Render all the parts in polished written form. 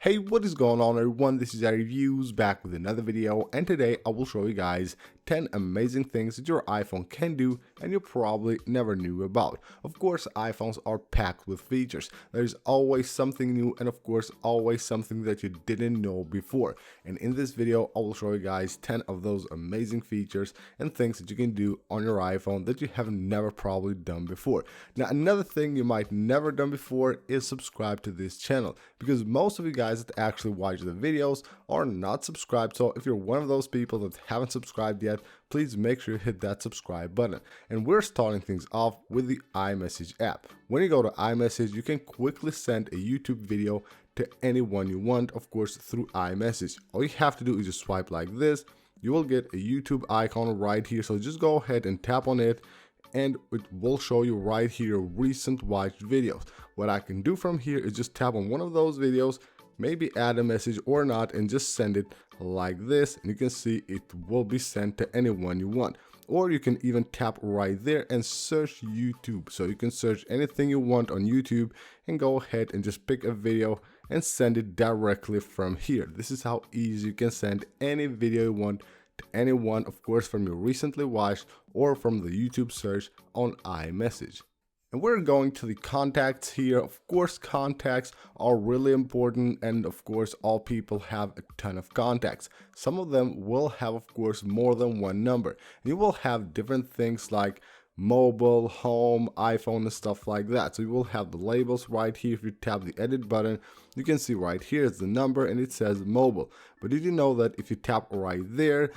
Hey, what is going on everyone? This is iReviews back with another video, and today I will show you guys 10 amazing things that your iPhone can do and you probably never knew about. Of course, iPhones are packed with features. There's always something new and of course always something that you didn't know before. And in this video, I will show you guys 10 of those amazing features and things that you can do on your iPhone that you have never probably done before. Now, another thing you might never done before is subscribe to this channel, because most of you guys that actually watch the videos are not subscribed. So if you're one of those people that haven't subscribed yet, please make sure you hit that subscribe button. And we're starting things off with the iMessage app. When you go to iMessage, you can quickly send a YouTube video to anyone you want, of course, through iMessage. All you have to do is just swipe like this. You will get a YouTube icon right here. So just go ahead and tap on it, and it will show you right here recent watched videos. What I can do from here is just tap on one of those videos, maybe add a message or not, and just send it like this, and you can see it will be sent to anyone you want. Or you can even tap right there and search YouTube. So you can search anything you want on YouTube and go ahead and just pick a video and send it directly from here. This is how easy you can send any video you want to anyone, of course, from your recently watched or from the YouTube search on iMessage. And we're going to the contacts here. Of course, contacts are really important, and of course all people have a ton of contacts. Some of them will have, of course, more than one number, and you will have different things like mobile, home, iPhone, and stuff like that. So you will have the labels right here. If you tap the edit button, you can see right here is the number and it says mobile. But did you know that if you tap right there,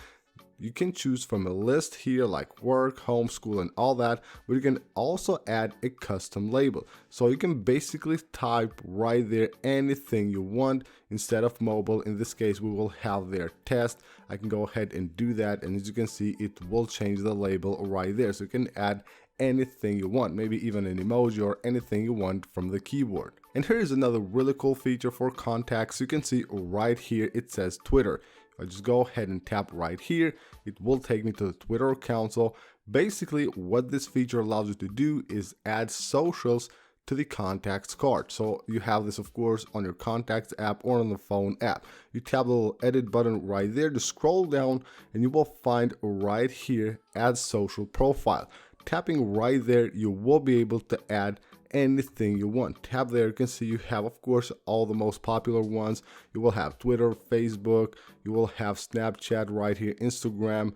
you can choose from a list here like work, home, school, and all that, but you can also add a custom label. So you can basically type right there anything you want instead of mobile. In this case, we will have their test. I can go ahead and do that, and as you can see, it will change the label right there. So you can add anything you want, maybe even an emoji or anything you want from the keyboard. And here is another really cool feature for contacts. You can see right here it says Twitter. I just go ahead and tap right here. It will take me to the Twitter account. So basically what this feature allows you to do is add socials to the contacts card. So you have this, of course, on your contacts app or on the phone app. You tap the little edit button right there to scroll down, and you will find right here add social profile. Tapping right there, you will be able to add anything you want. Tap there, you can see you have, of course, all the most popular ones. You will have Twitter, Facebook, you will have Snapchat right here, Instagram,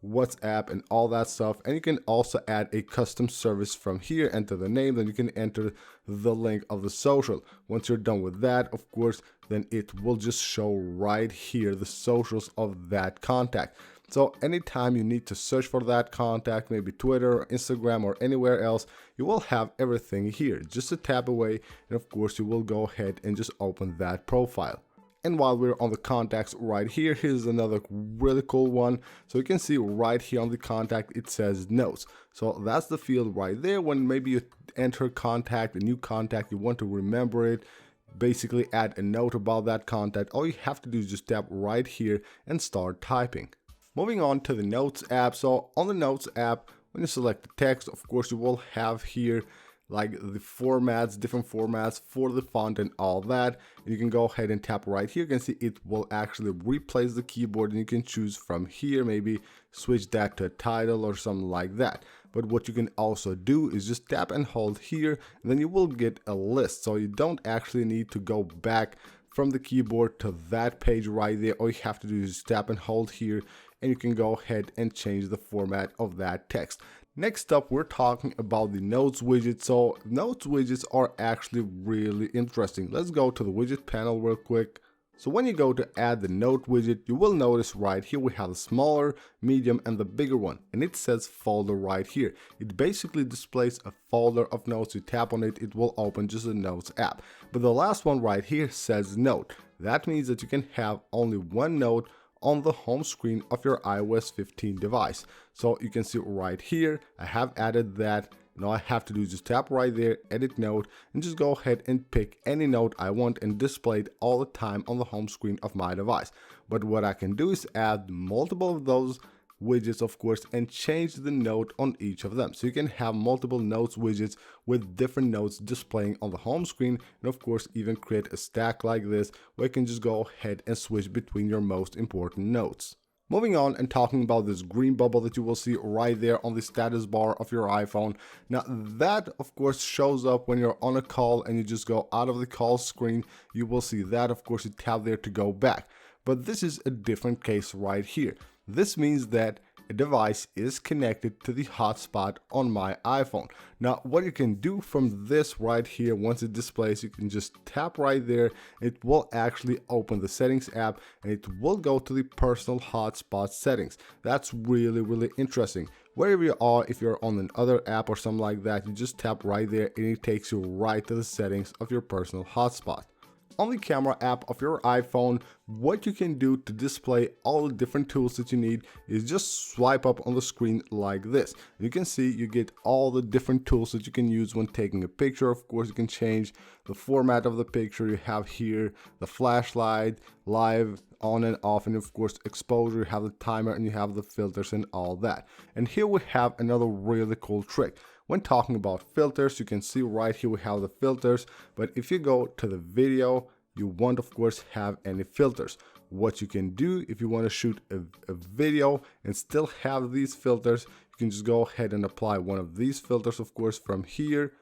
WhatsApp, and all that stuff. And you can also add a custom service from here. Enter the name, then you can enter the link of the social. Once you're done with that, of course, then it will just show right here the socials of that contact. So anytime you need to search for that contact, maybe Twitter, or Instagram, or anywhere else, you will have everything here. Just a tap away, and of course you will go ahead and just open that profile. And while we're on the contacts right here, here's another really cool one. So you can see right here on the contact, it says notes. So that's the field right there. When maybe you enter contact, a new contact, you want to remember it, basically add a note about that contact, all you have to do is just tap right here and start typing. Moving on to the Notes app. So on the Notes app, when you select the text, of course, you will have here like the formats, different formats for the font and all that. And you can go ahead and tap right here. You can see it will actually replace the keyboard, and you can choose from here, maybe switch that to a title or something like that. But what you can also do is just tap and hold here, and then you will get a list. So you don't actually need to go back from the keyboard to that page right there. All you have to do is tap and hold here, and you can go ahead and change the format of that text. Next up, we're talking about the Notes widget. So Notes widgets are actually really interesting. Let's go to the widget panel real quick. So when you go to add the note widget, you will notice right here we have the smaller, medium, and the bigger one, and it says folder right here. It basically displays a folder of notes. You tap on it, it will open just a Notes app. But the last one right here says note. That means that you can have only one note on the home screen of your iOS 15 device. So you can see right here, I have added that. Now all I have to do is just tap right there, edit note, and just go ahead and pick any note I want and display it all the time on the home screen of my device. But what I can do is add multiple of those widgets, of course, and change the note on each of them. So you can have multiple notes widgets with different notes displaying on the home screen, and of course even create a stack like this where you can just go ahead and switch between your most important notes. Moving on and talking about this green bubble that you will see right there on the status bar of your iPhone. Now that of course shows up when you're on a call and you just go out of the call screen. You will see that, of course, you tap there to go back. But this is a different case right here. This means that a device is connected to the hotspot on my iPhone. Now what you can do from this right here, once it displays, you can just tap right there. It will actually open the settings app and it will go to the personal hotspot settings. That's really interesting. Wherever you are, if you're on another app or something like that, you just tap right there and it takes you right to the settings of your personal hotspot. On the camera app of your iPhone, what you can do to display all the different tools that you need is just swipe up on the screen like this. You can see you get all the different tools that you can use when taking a picture. Of course, you can change the format of the picture. You have here the flashlight, live, on and off, and of course exposure. You have the timer and you have the filters and all that. And here we have another really cool trick. When talking about filters, you can see right here we have the filters, but if you go to the video, you won't of course have any filters. What you can do if you want to shoot a video and still have these filters, you can just go ahead and apply one of these filters, of course, from here.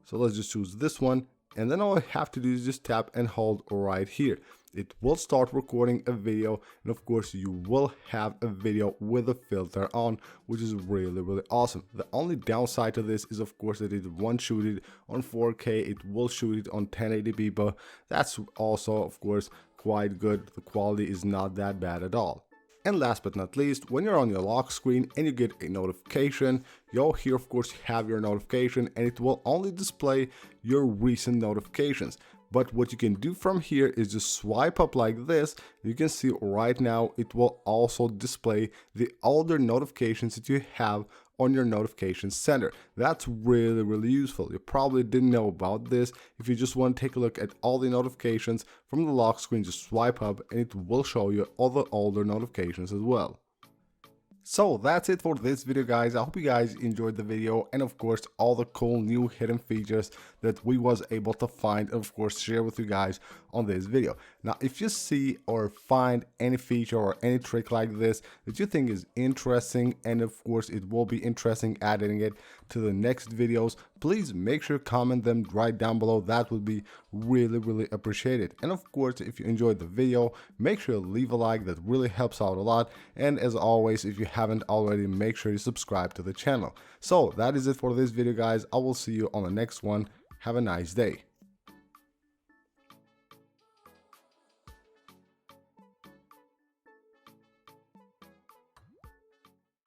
So let's just choose this one, and then all I have to do is just tap and hold right here. It will start recording a video, and of course you will have a video with a filter on, which is really awesome. The only downside to this is of course that it won't shoot it on 4K, it will shoot it on 1080p, but that's also of course quite good. The quality is not that bad at all. And last but not least, when you're on your lock screen and you get a notification, you'll here of course have your notification and it will only display your recent notifications. But what you can do from here is just swipe up like this. You can see right now it will also display the older notifications that you have on your notification center. That's really useful. You probably didn't know about this. If you just want to take a look at all the notifications from the lock screen, just swipe up and it will show you all the older notifications as well. So that's it for this video, guys. I hope you guys enjoyed the video and of course all the cool new hidden features that we was able to find and of course share with you guys on this video. Now if you see or find any feature or any trick like this that you think is interesting, and of course it will be interesting adding it to the next videos, please make sure to comment them right down below. That would be really appreciated. And of course if you enjoyed the video, make sure to leave a like. That really helps out a lot. And as always, if you haven't already, make sure you subscribe to the channel. So that is it for this video, guys. I will see you on the next one. Have a nice day.